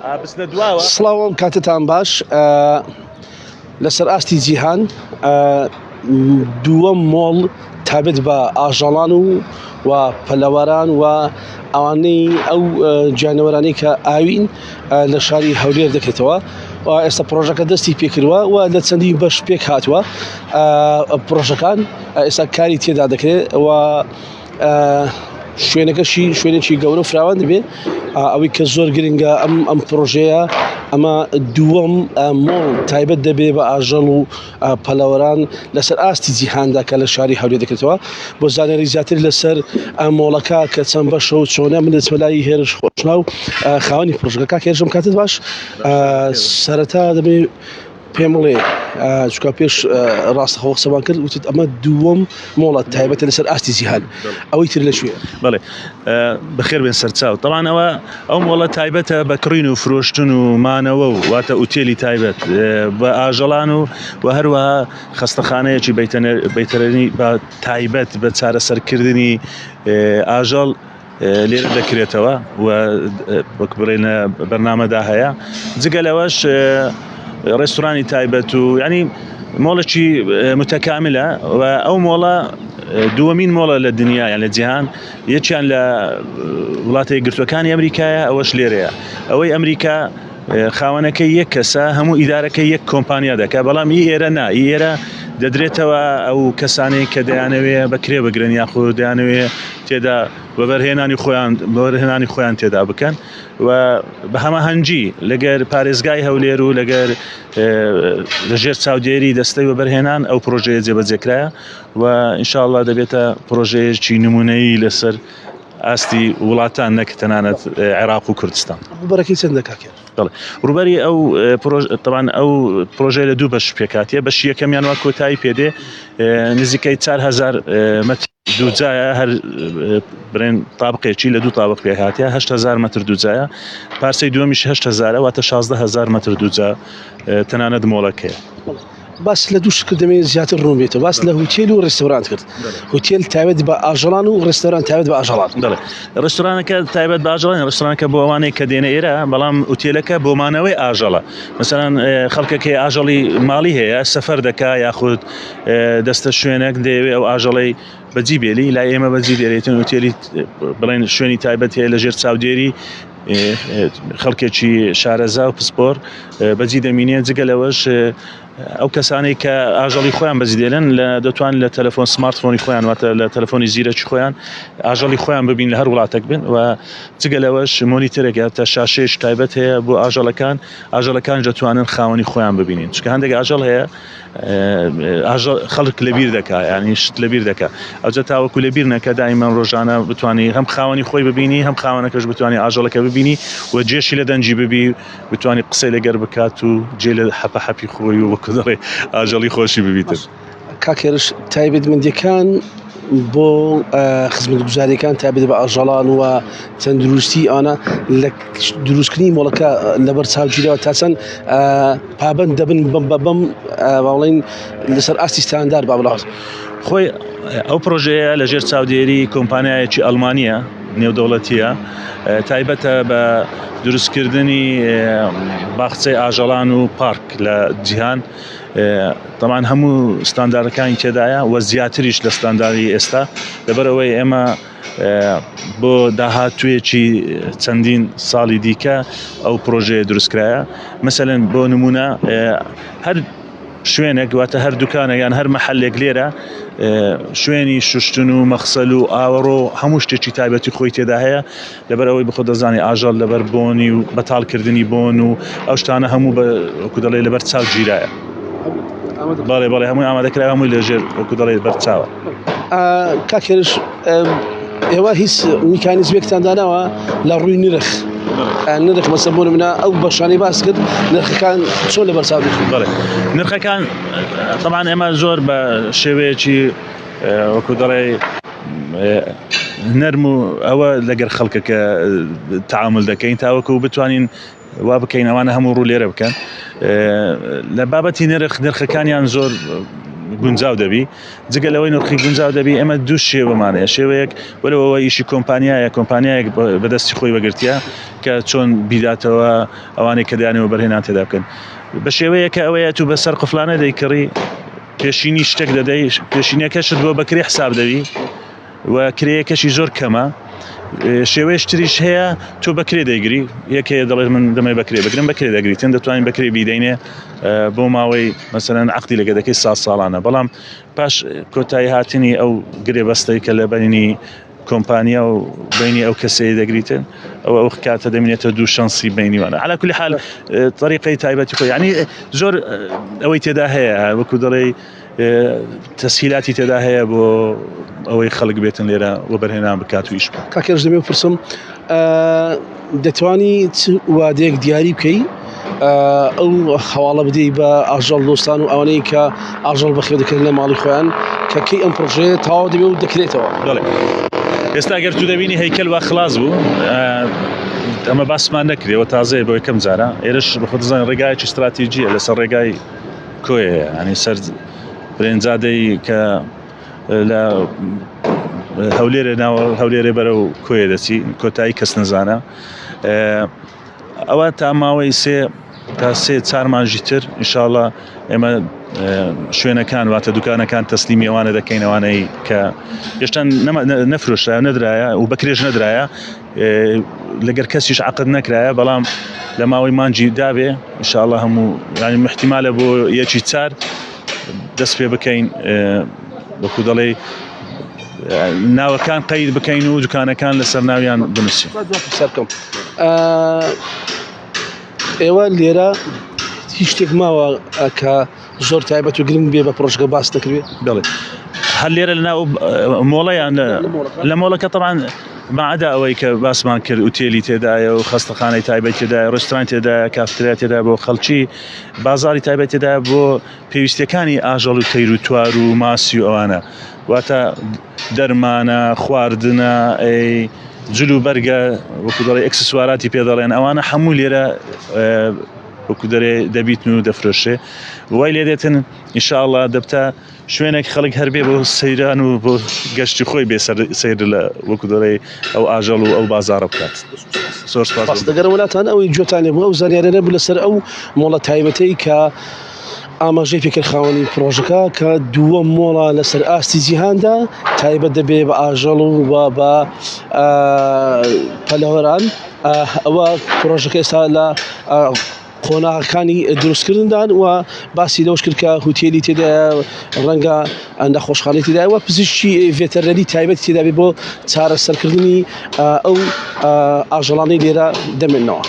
سڵاوم کاتتان باش لەسەر ئاستی جیهان دووەم مۆڵ تابێت بە ئاژەڵان و پەلەوەران و ئەوانەی ئەو جانەوەرانەی کە ئاوین لە شاری هەولێر دەکرێتەوە و ئێستا پرۆژەکە دەستی پێکردووە و لە چەندی بەش پێک هاتووە پرۆژەکان ئێستا کاری تێدا دەکرێت و شوێنەکەشی شوێنێکی گەورە فراوان دەبێت ئەوەی کە زۆر گرنگە ئەم پرۆژەیە ئەمە دووەم مۆڵ تایبەت دەبێت بە ئاژەڵ و پەلەوەران لەسەر ئاستی جیهاندا کە لە شاری هەولێر دەکرێتەوە بۆ زانیاری زیاتر لەسەر مۆڵەکە کە چەند بەشە و چۆنە من دەچمە لای هێرش خۆشنا و خاوەنی پرۆژەکە هێرشم کاتت باش سەرەتا دەبێت پێم بڵێ چکە پێش ڕاستەخۆ قسەمان کرد وتت ئەمە دووەم مۆڵە تایبەتە لەسەر ئاستی جیهان ئەوەی تر لەکوێ بەڵێ بەخێر بێن سەرچاو طبعاً ئەو مۆڵە تایبەتە بە کڕین و فرۆشتن و مانەوە و واتە ئوتێلی تایبەت بە ئاژەڵان و هەروەها خەستەخانەیەکی بەیتەرێنی بە تایبەت بە چارەسەرکردنی ئاژەڵ لێرە دەکرێتەوە و وەک بڵێنە بەرنامەدا هەیە جگە لەوەش ڕێستورانی تایبەت و ینی مۆڵێکی متەکاملە و ئەو مۆڵە دووەمین مۆڵە لە دنیا یان لە جیهان یەکیان لە وڵاتە یەکگرتووەکانی ئەمریکایە ئەوەش لێرەیە ئەوەی ئەمریکا خاوەنەکەی یەک کەسە هەموو ئیدارەکەی یەک کۆمپانیا دەکات بەڵام ئێرە ئێرە دەدرێتەوە ئەو کەسانەی کە دەیانەوێ بەکرێ بگرن یاخود دەیانەوێ تێدا بەبەرهێنانی خۆیان تێدا بکەن و بە هەماهەنگی لەگەر پارێزگای هەولێر و لەگەر لەژێر چاودێری دەستەی بەبەرهێنان ئەو پرۆژەیە جێبەجێکرایە و ئینشاءڵڵا دەبێتە پرۆژەیەکی نمونەیی لەسەر ئاستی وڵاتان نەک تەنانەت عێراق و کوردستان. ڕوبەرەکەی چەندە کاکێ؟ ڕوبەری ئەو طبعاً ئەو پرۆژەیە لە دوو بەش پێکاتیە بەشی یەکەمیان وا کۆتایی پێدێ نزیکەی 4000 مەتر دووجایە هەر برێن تابقێکی لە دوو تابق پێکاتیە 8000 مەتر دووجایە پارسەی دووەمیش 8000 واتە 16000 مەتر دووجا تەنانەت مۆڵەکەیە. باس لە دوو شکل دەمێت زیاتر ڕوون بێتەوە باس لە هوتێل و ڕێستۆرانت کرد هوتێل تایبەت بە ئاژەڵان و ڕێستۆران تایبەت بە ئاژەڵان ڕێستۆرانەکە تایبەت بە ئاژەڵان ڕێستۆرانەکە بۆ ئەوانەی کە دێنە ئێرە بەڵام ئوتێلەکە بۆ مانەوەی ئاژەڵە مەسەڵەن خەڵکێکی ئاژەڵی ماڵی هەیە سەفەر دەکا یاخود دەستە شوێنێک دەیەوێت ئەو ئاژەڵەی بەجی بێلی لای ئێمە بەجی دێرێتن ئوتێلی بڵێن شوێنی تایبەت هەیە لەژێر چاودێری خەڵکێکی شارەزا و پسپۆر بەجی دەمینێت جگە لەوەش ئەو کەسانەی کە ئاژەڵی خۆیان بەزیدێنن دەتوان لە تەلەفۆن سمارتفۆنی خۆیان واتە لە تەلەفۆنی زیرەکی خۆیان ئاژەڵی خۆیان ببین لە هەر وڵاتێک بن و جگە لەوەش مۆنیتەرێک تا شاشەیەش تایبەت هەیە بۆ ئاژەڵەکان دەتوانن خاوەنی خۆیان ببینین چکە هەندێک ئاژەڵ هەیە خەڵک لەبیر دەکات ینی شت لەبیر دەکات ئەوجا تاوەکو لەبیر نەکە دائیمان ڕۆژانە بتوانانی هەم خاوەنی خۆی ببینی هەم خاوەنەکەش بتوانانی ئاژەڵەکە ببینی و جێشی لە دەنجی ببی بتوانانی قسەی لەگەر بکات و جێ لە حەپی خۆی و وەکو دەڵێ ئاژەڵی خۆشی ببیتر. کاکێرش تایبەتمەندیەکان بۆ خزمەتگوزاریەکان تایبەت بە ئاژەڵان و تەندروستی ئەوانە لە دروستکردنی مۆڵەکە لەبەر چاوگیریەوە تا چەند پابەند دەبن بەم باڵێن لەسەر ئاستی ستاندار با بڵاوت خۆی ئەو پرۆژەیە لەژێر چاودێری کۆمپانیایەکی ئەڵمانیە نێودەوڵەتیە تایبەتە بە دروستکردنی باخچەی ئاژەڵان و پارک لە جیهان طبعاً هەموو ستانداردەکانی تێدایە و زیاتریش لە ستانداری ئێستا لەبەرەوەی ئێمە بۆ داهاتوێکی چەندین ساڵی دیکە ئەو پرۆژەیە دروستکرایە مەسەلەن بۆ نمونە هەر شوێنێک واتە هەر دوکانە یان هەر مەحەلێک لێرە شوێنی شوشتن و مەخسەل و ئاوەڕۆ هەموو شتێکی تایبەتی خۆی تێدا هەیە لەبەرەوەی بخۆ دەزانی ئاژەڵ لەبەر بۆنی و بەتاڵکردنی بۆن و ئەو شتانە هەموو وەکو دەڵێ لەبەر چاو گیرایە بەڵێ هەمووی ئامادەکرا هەمووی لەژێر وەکو دەڵێ بەر چاوە. کاکێرش ئێوە هیچ میکانیزمێکتان داناوە لە ڕووی نرخ مەسە بۆ منە ئەو بەشانی باس کرد نرخەکان چۆن لە بەرچاو بڵێ نرخەکان طبعاً ئێمە زۆر بە شێوەیەکی وەکو دەڵێ نەرم و ئەوە لەگەر خەڵکەکە تعامل دەکەین تاوەکو بتوانین وا بکەین ئەوانە هەموو ڕوو لێرە بکەن لە بابەتی نرخەکانیان زۆر گونجاو دەبی جگە لەوەی نرخی گونجاو دەبی ئەمە دوو شێوەمانەیە شێوەیەک وەرەوە ئیشی کۆمپانیایەک بەدەستی خۆی وەگرتیە کە چۆن بیداتەوە ئەوانەی کە دایانەوە بەرهێنان تێدا بکەن بە شێوەیەکە ئەوەیە تو بەسەر قفلانە دەیکڕی پێشینی شتێک دەدەی پێشینەکەشت بۆ بەکرێ حساب دەوی و کرێیەکەشی زۆر کەمە شێوەیەش تریش هەیە تۆ بەکرێ دەیگری یەکەیە دەڵێت من دەمەی بەکرێ بگرم بەکرێ دەگریتن دەتوانین بەکرێ بیدەینێ بۆ ماوەی مەسەلەن عەقدی لەگە دەکەی 100 ساڵانە بەڵام پاش کۆتایی هاتنی ئەو گرێبەستەی کە لە بەرینی کۆمپانیا و بینی ئەو کەسەی دەگریتن ئەو کاتە دەمێنێتە دوو شانسی بینیوانە على كل حال طریقەی تایبەتی خۆی یعنی زۆر ئەوەی تێدا هەیە وەکو دەڵێ تەسهیلاتی تێدا هەیە بۆ ئەوەی خەڵک بێتن لێرە وە بەرهێنان بکات و ئیش بکات کاکێش دەبێ پرسم دەتوانی وادەیەک دیاری بکەی ئەو حواڵە بدەی بە ئاژەڵ دۆستان و ئەوانەی کە ئاژەڵ بەخێو دەکەن لە ماڵی خۆیان کە کەی ئەم پرۆژەیە تەواو دەبێ و دەکرێتەوە بەڵێ ئێستا گەر تو دەبینی هەیکەل وا خلاص بوو ئەمە باسمان نەکرێەوە تازەیە بۆ یەکەم جارە ئێرەش بەخۆدەزانین ڕێگایەکی استراتیجیە لەسەر ڕێگای کۆیە ینی سەر برێنجادەی کە لە هەولێرە بەرە و کۆیە دەچی کۆتایی کەس نەزانە ئەوە تا ماوەی سێ چار مانجی تر ئینشاڵڵا ئێمە شوێنەکان واتە دوکانەکان تەسلیمی ئەوانە دەکەین ئەوانەی کە هێشتا نەفرۆشرا نەدرایە و بەکرێژ نەدرایە لەگەر کەسیش عەقد نەکرایە بەڵام لە ماوەی مانجی دابێ ئینشاڵڵا هەموو ینی محتیمالە بۆ یەکی چار دەست پێ بکەین وەکو دەڵێ ناوەکان قەید بکەین و دوکانەکان لەسەر ناویان بنووسین سەرکەم ئێوە لێرە هیچ شتێک ماوە کە زۆر تایبەت و گرنگ بێ بە پرۆژەکە باس دەکرێت بڵێ هەر لێرە لەناو مۆڵەیان لە مۆڵەکە طبعاً مەعەدا ئەوەی کە باسمان کرد ئوتێلی تێدایە و خەستەخانەی تایبەت تێدایە ڕێستۆران تێدایە کافتریا تێدایە بۆ خەڵکی بازاڕی تایبەت تێدایە بۆ پێویستیەکانی ئاژەڵ و تەیر و توار و ماسی و ئەوانە واتە دەرمانە خواردنە جلو بەرگە وەکو دەڵێ ئەکسسواراتی پێ دەڵێن ئەوانە هەموو لێرە وەکو دەرێ دەبیتن و دەفرۆشێ وای لێ دێتن ئینشاءڵڵا دەبتە شوێنێک خەڵک هەربێ بۆ سەیران و بۆ گەشتی خۆی بێ سەیر لە وەکو دەڵێ ئەو ئاژەڵ و ئەو بازاڕە بکات زۆر سپاس دەگەرە وڵاتان ئەوەی جۆتان لێ بوو ئەو زانیارانە بوو لەسەر ئەو مۆڵە تایبەتەی کە ئاماژەی پێکرد خاوەنی پرۆژەکە کە دووەم مۆڵە لەسەر ئاستی جیهاندا تایبەت دەبێ بە ئاژەڵ و بە پەلەوەران ئەوە پرۆژەکە ئێستا لە قۆناغەکانی دروستکردندان و باسی لەوش کرد کە هوتێلی تێدایە ڕەنگە نەخۆشخانەی تێدایە و پزیشکی ڤێتەرنەری تایبەتی تێدا بێ بۆ چارەسەرکردنی ئەو ئاژەڵانەی لێرە دەمێننەوە